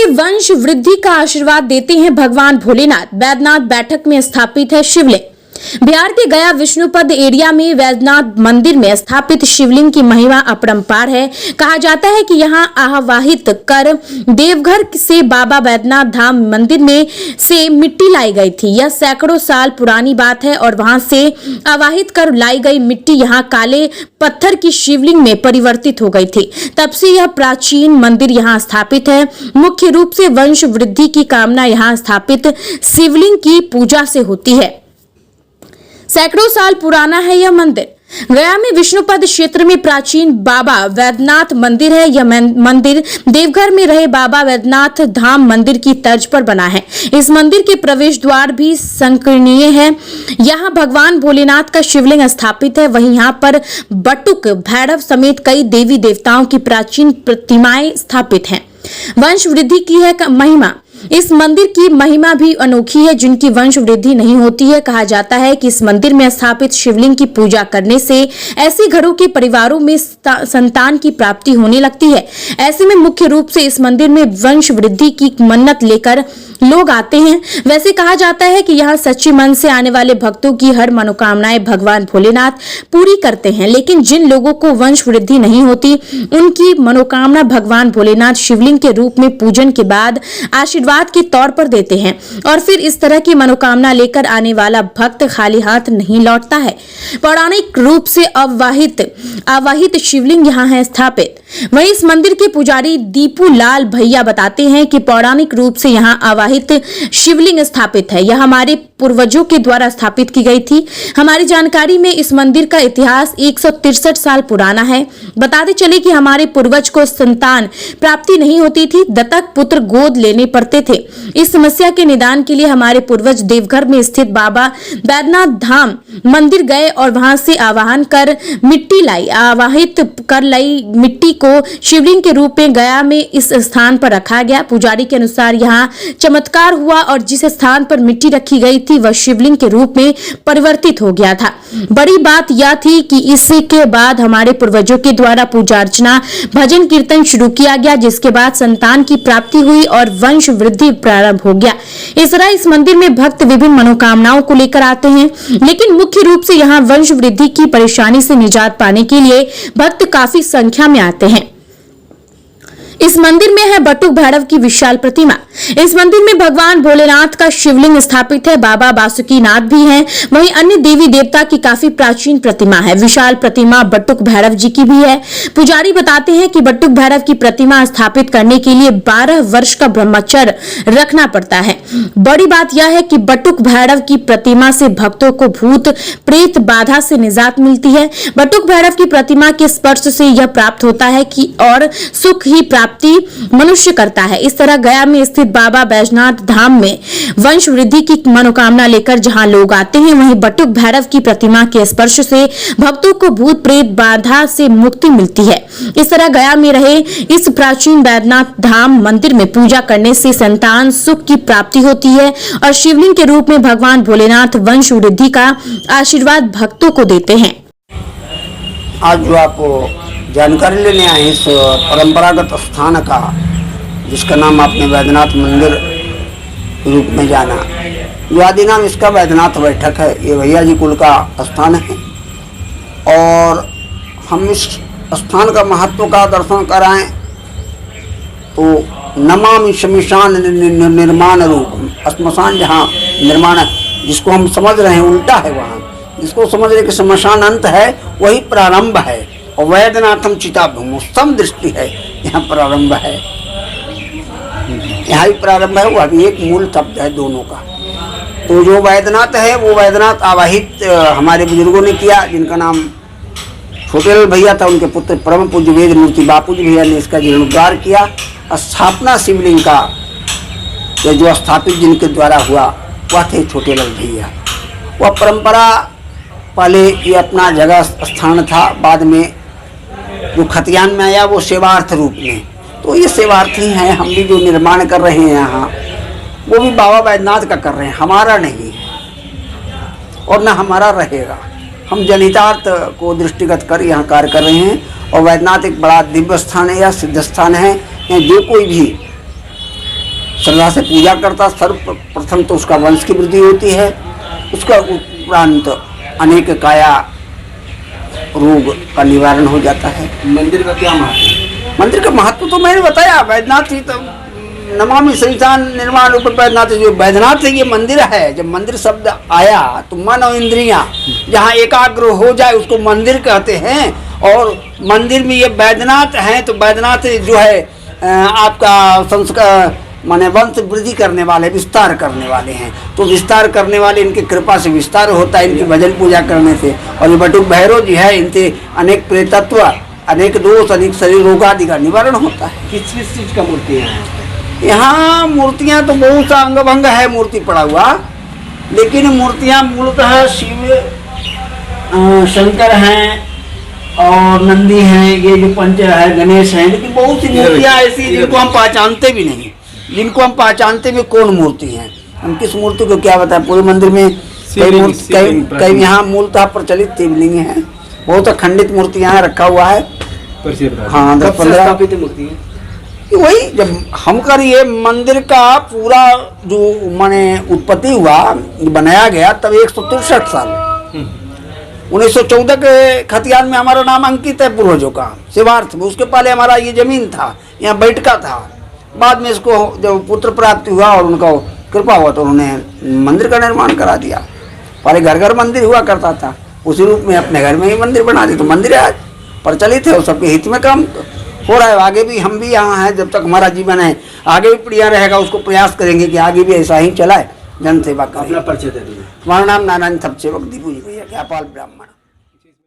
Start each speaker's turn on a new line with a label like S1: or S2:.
S1: में वंश वृद्धि का आशीर्वाद देते हैं भगवान भोलेनाथ। वैद्यनाथ बैठक में स्थापित है शिवलिंग। बिहार के गया विष्णुपद एरिया में वैद्यनाथ मंदिर में स्थापित शिवलिंग की महिमा अपरंपार है। कहा जाता है कि यहां आवाहित कर देवघर से बाबा वैद्यनाथ धाम मंदिर में से मिट्टी लाई गई थी। यह सैकड़ों साल पुरानी बात है और वहां से आवाहित कर लाई गई मिट्टी यहां काले पत्थर की शिवलिंग में परिवर्तित हो गई थी। तब से यह प्राचीन मंदिर यहां स्थापित है। मुख्य रूप से वंश वृद्धि की कामना यहां स्थापित शिवलिंग की पूजा से होती है। सैकड़ों साल पुराना है यह मंदिर। गया में विष्णुपद क्षेत्र में प्राचीन बाबा वैद्यनाथ मंदिर है। यह मंदिर देवघर में रहे बाबा वैद्यनाथ धाम मंदिर की तर्ज पर बना है। इस मंदिर के प्रवेश द्वार भी संकीर्णीय है। यहाँ भगवान भोलेनाथ का शिवलिंग स्थापित है। वहीं यहाँ पर बटुक भैरव समेत कई देवी देवताओं की प्राचीन प्रतिमाएं स्थापित हैं। वंश वृद्धि की है महिमा। इस मंदिर की महिमा भी अनोखी है जिनकी वंश वृद्धि नहीं होती है। कहा जाता है कि इस मंदिर में स्थापित शिवलिंग की पूजा करने से ऐसे घरों के परिवारों में संतान की प्राप्ति होने लगती है। ऐसे में मुख्य रूप से इस मंदिर में वंश वृद्धि की मन्नत लेकर लोग आते हैं। वैसे कहा जाता है कि यहाँ सच्चे मन से आने वाले भक्तों की हर मनोकामनाएं भगवान भोलेनाथ पूरी करते हैं। लेकिन जिन लोगों को वंश वृद्धि नहीं होती उनकी मनोकामना भगवान भोलेनाथ शिवलिंग के रूप में पूजन के बाद आशीर्वाद के तौर पर देते हैं और फिर इस तरह की मनोकामना लेकर आने वाला भक्त खाली हाथ नहीं लौटता है। पौराणिक रूप से आवाहित शिवलिंग यहाँ है स्थापित। वहीं इस मंदिर के पुजारी दीपू लाल भैया बताते हैं कि पौराणिक रूप से यहाँ आवाहित शिवलिंग स्थापित है। यह हमारे पूर्वजों के द्वारा स्थापित की गई थी। हमारी जानकारी में इस मंदिर का इतिहास 163 साल पुराना है। बताते चले कि हमारे पूर्वज को संतान प्राप्ति नहीं होती थी, दत्तक पुत्र गोद लेने पड़ते थे। इस समस्या के निदान के लिए हमारे पूर्वज देवघर में स्थित बाबा वैद्यनाथ धाम मंदिर गए और वहां से आवाहन कर मिट्टी लाई। आवाहित कर लाई मिट्टी को शिवलिंग के रूप में गया में इस स्थान पर रखा गया। पुजारी के अनुसार यहाँ चमत्कार हुआ और जिस स्थान पर मिट्टी रखी गई थी वह शिवलिंग के रूप में परिवर्तित हो गया था। बड़ी बात यह थी कि इसके बाद हमारे पूर्वजों के द्वारा पूजा अर्चना भजन कीर्तन शुरू किया गया, जिसके बाद संतान की प्राप्ति हुई और वंश वृद्धि प्रारंभ हो गया। इस तरह इस मंदिर में भक्त विभिन्न मनोकामनाओं को लेकर आते हैं, लेकिन मुख्य रूप से यहाँ वंश वृद्धि की परेशानी से निजात पाने के लिए भक्त काफी संख्या में आते हैं। इस मंदिर में है बटुक भैरव की विशाल प्रतिमा। इस मंदिर में भगवान भोलेनाथ का शिवलिंग स्थापित है। बाबा बासुकीनाथ भी हैं। वहीं अन्य देवी देवता की काफी प्राचीन प्रतिमा है। विशाल प्रतिमा बटुक भैरव जी की भी है। पुजारी बताते हैं कि बटुक भैरव की प्रतिमा स्थापित करने के लिए 12 वर्ष का ब्रह्मचर्य रखना पड़ता है। बड़ी बात यह है कि बटुक भैरव की प्रतिमा से भक्तों को भूत प्रेत बाधा से निजात मिलती है। बटुक भैरव की प्रतिमा के स्पर्श से यह प्राप्त होता है कि और सुख ही प्राप्ति मनुष्य करता है। इस तरह गया में स्थित बाबा बैजनाथ धाम में वंश वृद्धि की मनोकामना लेकर जहां लोग आते हैं, वहीं बटुक भैरव की प्रतिमा के स्पर्श से भक्तों को भूत प्रेत बाधा से मुक्ति मिलती है। इस तरह गया में रहे इस प्राचीन वैद्यनाथ धाम मंदिर में पूजा करने से संतान सुख की प्राप्ति होती है और शिवलिंग के रूप में भगवान भोलेनाथ वंश वृद्धि का आशीर्वाद भक्तों को देते हैं।
S2: आज जो आप जानकारी लेने आए इस परंपरागत स्थान का, जिसका नाम आपने वैद्यनाथ मंदिर रूप में जाना, जो आदि नाम इसका वैद्यनाथ बैठक है। ये भैया जी कुल का स्थान है और हम इस स्थान का महत्व का दर्शन कराएं तो नमामि शमशान निर्माण रूप, श्मशान जहाँ निर्माण है जिसको हम समझ रहे हैं उल्टा है, वहाँ जिसको समझ रहे कि शमशान अंत है वही प्रारंभ है और वैद्यनाथम चिता भूमुस्तम दृष्टि है, यहाँ प्रारंभ है, यहाँ भी प्रारंभ है। वह भी एक मूल शब्द है दोनों का। तो जो वैद्यनाथ है वो वैद्यनाथ आवाहित हमारे बुजुर्गों ने किया, जिनका नाम छोटेलाल भैया था, उनके पुत्र परम पूज्य वेद मूर्ति बापू जी भैया ने इसका जीर्णोद्धार किया। स्थापना शिवलिंग का जो स्थापित जिनके द्वारा हुआ वह थे छोटेलाल भैया। वह परंपरा पहले ये अपना जगह स्थान था, बाद में जो खतियान में आया वो सेवार्थ रूप में। तो ये सेवार्थी हैं। हम भी जो निर्माण कर रहे हैं यहाँ वो भी बाबा वैद्यनाथ का कर रहे हैं, हमारा नहीं है और न हमारा रहेगा। हम जनहितार्थ को दृष्टिगत कर यहाँ कार्य कर रहे हैं और वैद्यनाथ एक बड़ा दिव्य स्थान है या सिद्ध स्थान है। जो कोई भी श्रद्धा से पूजा करता। सर्वप्रथम तो उसका वंश की वृद्धि होती है, उसका उपरांत अनेक काया रोग का निवारण हो जाता है।
S3: मंदिर का क्या महत्व है?
S2: मंदिर का महत्व तो मैंने बताया, वैद्यनाथ ही तो नमामि शरीरान निर्माण रूप वैद्यनाथ, जो वैद्यनाथ ये मंदिर है। जब मंदिर शब्द आया तो मन और इंद्रियां जहाँ एकाग्र हो जाए उसको मंदिर कहते हैं। और मंदिर में ये वैद्यनाथ हैं तो वैद्यनाथ जो है आपका संस्कार माने वंश वृद्धि करने वाले, विस्तार करने वाले हैं। तो विस्तार करने वाले, इनकी कृपा से विस्तार होता है, इनकी भजन पूजा करने से। और ये बटुक भैरव जी है, इनसे अनेक प्रेतत्व, अनेक दोष, अनेक शरीर रोग आदि का निवारण होता है।
S3: किस किस चीज का मूर्तियाँ हैं?
S2: यहाँ मूर्तियाँ तो बहुत सा अंग भंग है मूर्ति पड़ा हुआ, लेकिन मूर्तियाँ मूलतः शिव शंकर हैं और नंदी हैं, ये जो पंच है गणेश हैं। लेकिन बहुत सी मूर्तियाँ ऐसी जिनको हम पहचानते भी नहीं, जिनको हम पहचानते भी कौन मूर्ति हैं। हम किस मूर्ति को क्या बताएं? पूरे मंदिर में कई यहाँ मूलतः प्रचलित शिवलिंग है, बहुत अखंडित मूर्तियाँ रखा हुआ है। हाँ, 10-15
S3: मूर्ति है।
S2: वही जब हम कर ये मंदिर का पूरा जो माने उत्पत्ति हुआ, बनाया गया, तब 163 साल 1914 के खतियान में हमारा नाम अंकित है पूर्वजों का, शिवार्थ में। उसके पहले हमारा ये जमीन था, यहाँ बैठका था। बाद में इसको जब पुत्र प्राप्ति हुआ और उनका कृपा हुआ तो उन्होंने मंदिर का निर्माण करा दिया। पहले घर घर मंदिर हुआ करता था, उसी रूप में अपने घर में ही मंदिर बना दी। तो मंदिर आज प्रचलित है और सबके हित में काम हो रहा है। आगे भी हम भी यहाँ हैं, जब तक हमारा जीवन है आगे भी प्रिया रहेगा, उसको प्रयास करेंगे कि आगे भी ऐसा ही चलाए, जन सेवा करें।
S3: अपना परिचय दे दीजिए।
S2: हमारा नाम नारायण थप सेवक दीपू जी भैया, व्यापाल ब्राह्मण।